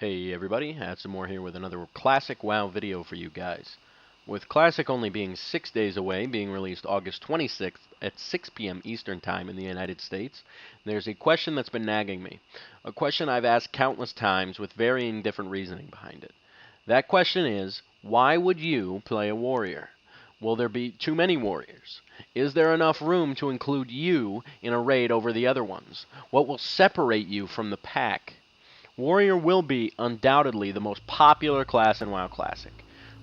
Hey everybody, More here with another classic WoW video for you guys. With Classic only being 6 days away, being released August 26th at 6 p.m. Eastern Time in the United States, there's a question that's been nagging me. A question I've asked countless times with varying different reasoning behind it. That question is, why would you play a warrior? Will there be too many warriors? Is there enough room to include you in a raid over the other ones? What will separate you from the pack? Warrior will be undoubtedly the most popular class in WoW Classic.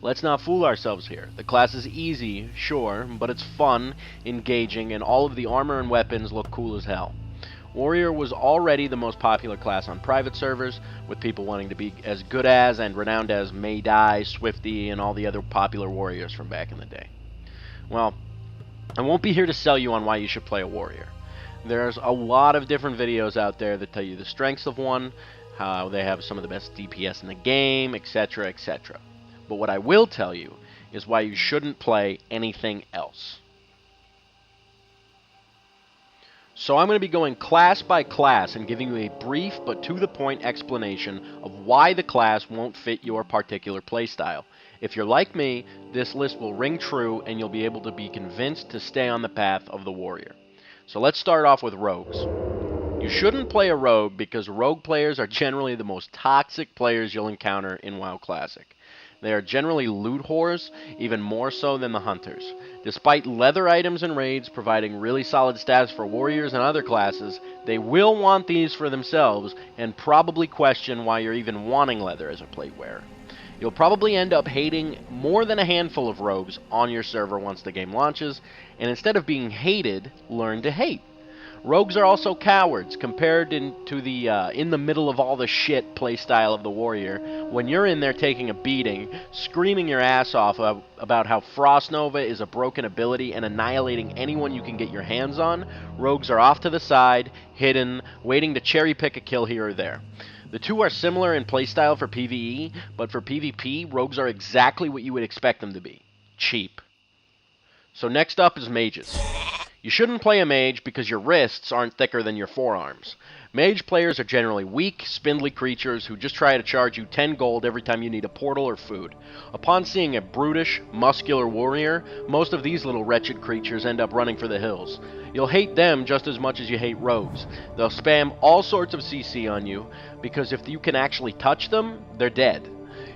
Let's not fool ourselves here. The class is easy, sure, but it's fun, engaging, and all of the armor and weapons look cool as hell. Warrior was already the most popular class on private servers, with people wanting to be as good as and renowned as May Die, Swifty, and all the other popular warriors from back in the day. Well, I won't be here to sell you on why you should play a warrior. There's a lot of different videos out there that tell you the strengths of one, how they have some of the best DPS in the game, etc., etc. But what I will tell you is why you shouldn't play anything else. So I'm going to be going class by class and giving you a brief but to the point explanation of why the class won't fit your particular playstyle. If you're like me, this list will ring true and you'll be able to be convinced to stay on the path of the warrior. So let's start off with rogues. You shouldn't play a rogue because rogue players are generally the most toxic players you'll encounter in WoW Classic. They are generally loot whores, even more so than the hunters. Despite leather items and raids providing really solid stats for warriors and other classes, they will want these for themselves and probably question why you're even wanting leather as a plate wearer. You'll probably end up hating more than a handful of rogues on your server once the game launches, and instead of being hated, learn to hate. Rogues are also cowards compared to the in the middle of all the shit playstyle of the warrior. When you're in there taking a beating, screaming your ass off about how Frost Nova is a broken ability and annihilating anyone you can get your hands on, rogues are off to the side, hidden, waiting to cherry pick a kill here or there. The two are similar in playstyle for PvE, but for PvP, rogues are exactly what you would expect them to be: cheap. So next up is mages. You shouldn't play a mage because your wrists aren't thicker than your forearms. Mage players are generally weak, spindly creatures who just try to charge you 10 gold every time you need a portal or food. Upon seeing a brutish, muscular warrior, most of these little wretched creatures end up running for the hills. You'll hate them just as much as you hate rogues. They'll spam all sorts of CC on you, because if you can actually touch them, they're dead.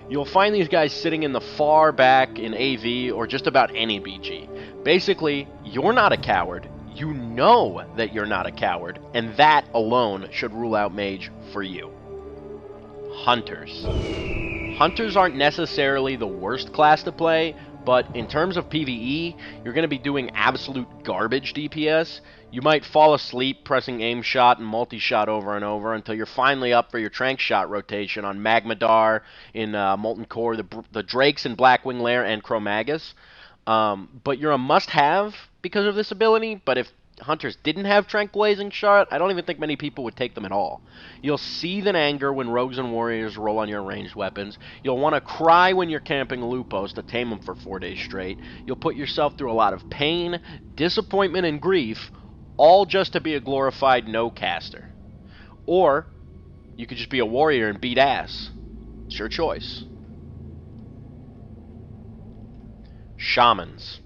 You'll find these guys sitting in the far back in AV or just about any BG. Basically, you're not a coward. You know that you're not a coward, and that alone should rule out mage for you. Hunters. Hunters aren't necessarily the worst class to play, but in terms of PvE, you're going to be doing absolute garbage DPS. You might fall asleep pressing aim shot and multi-shot over and over until you're finally up for your trank shot rotation on Magmadar in Molten Core, the Drakes in Blackwing Lair, and Chromagus. But you're a must-have because of this ability, but if hunters didn't have Tranquilizing Shot, I don't even think many people would take them at all. You'll seethe in anger when rogues and warriors roll on your ranged weapons. You'll want to cry when you're camping Lupos to tame them for 4 days straight. You'll put yourself through a lot of pain, disappointment, and grief, all just to be a glorified no-caster. Or you could just be a warrior and beat ass. It's your choice. Shamans.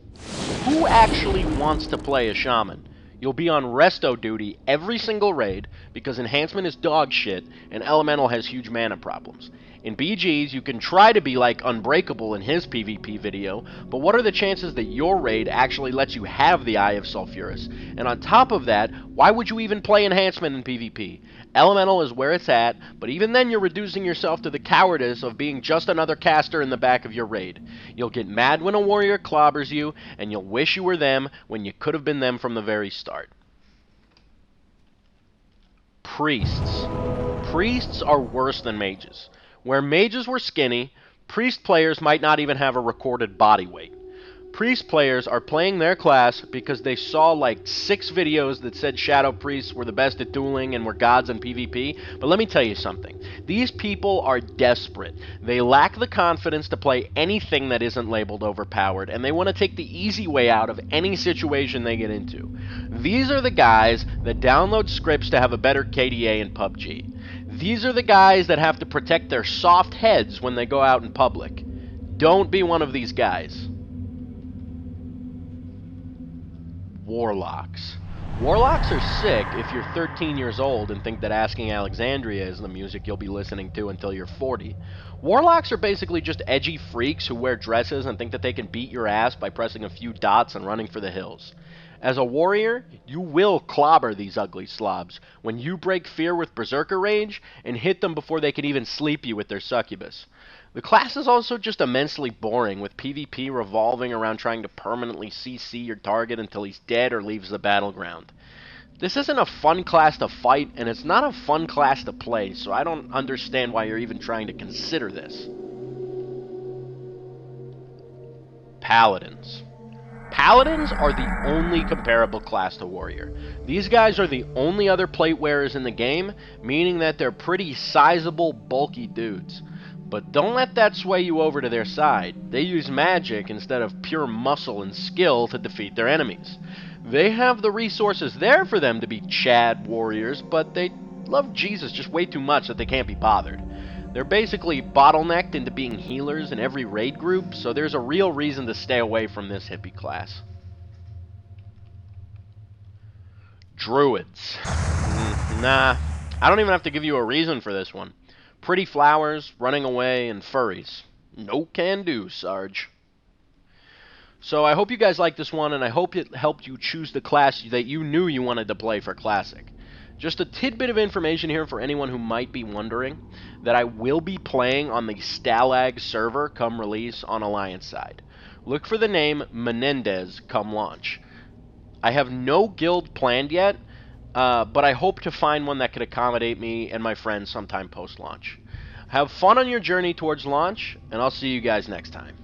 Who actually wants to play a shaman? You'll be on resto duty every single raid because enhancement is dog shit and elemental has huge mana problems. In BGs, you can try to be like Unbreakable in his PvP video, but what are the chances that your raid actually lets you have the Eye of Sulfuras? And on top of that, why would you even play enhancement in PvP? Elemental is where it's at, but even then you're reducing yourself to the cowardice of being just another caster in the back of your raid. You'll get mad when a warrior clobbers you, and you'll wish you were them when you could have been them from the very start. Priests. Priests are worse than mages. Where mages were skinny, priest players might not even have a recorded body weight. Priest players are playing their class because they saw like 6 videos that said shadow priests were the best at dueling and were gods in PvP, but let me tell you something. These people are desperate. They lack the confidence to play anything that isn't labeled overpowered, and they want to take the easy way out of any situation they get into. These are the guys that download scripts to have a better KDA in PUBG. These are the guys that have to protect their soft heads when they go out in public. Don't be one of these guys. Warlocks. Warlocks are sick if you're 13 years old and think that Asking Alexandria is the music you'll be listening to until you're 40. Warlocks are basically just edgy freaks who wear dresses and think that they can beat your ass by pressing a few dots and running for the hills. As a warrior, you will clobber these ugly slobs when you break fear with Berserker Rage and hit them before they can even sleep you with their succubus. The class is also just immensely boring, with PvP revolving around trying to permanently CC your target until he's dead or leaves the battleground. This isn't a fun class to fight, and it's not a fun class to play, so I don't understand why you're even trying to consider this. Paladins. Paladins are the only comparable class to Warrior. These guys are the only other plate wearers in the game, meaning that they're pretty sizable, bulky dudes. But don't let that sway you over to their side. They use magic instead of pure muscle and skill to defeat their enemies. They have the resources there for them to be Chad warriors, but they love Jesus just way too much that they can't be bothered. They're basically bottlenecked into being healers in every raid group, so there's a real reason to stay away from this hippie class. Druids. Nah, I don't even have to give you a reason for this one. Pretty flowers, running away, and furries. No can do, Sarge. So I hope you guys liked this one, and I hope it helped you choose the class that you knew you wanted to play for Classic. Just a tidbit of information here for anyone who might be wondering that I will be playing on the Stalag server come release on Alliance side. Look for the name Menendez come launch. I have no guild planned yet, but I hope to find one that could accommodate me and my friends sometime post-launch. Have fun on your journey towards launch, and I'll see you guys next time.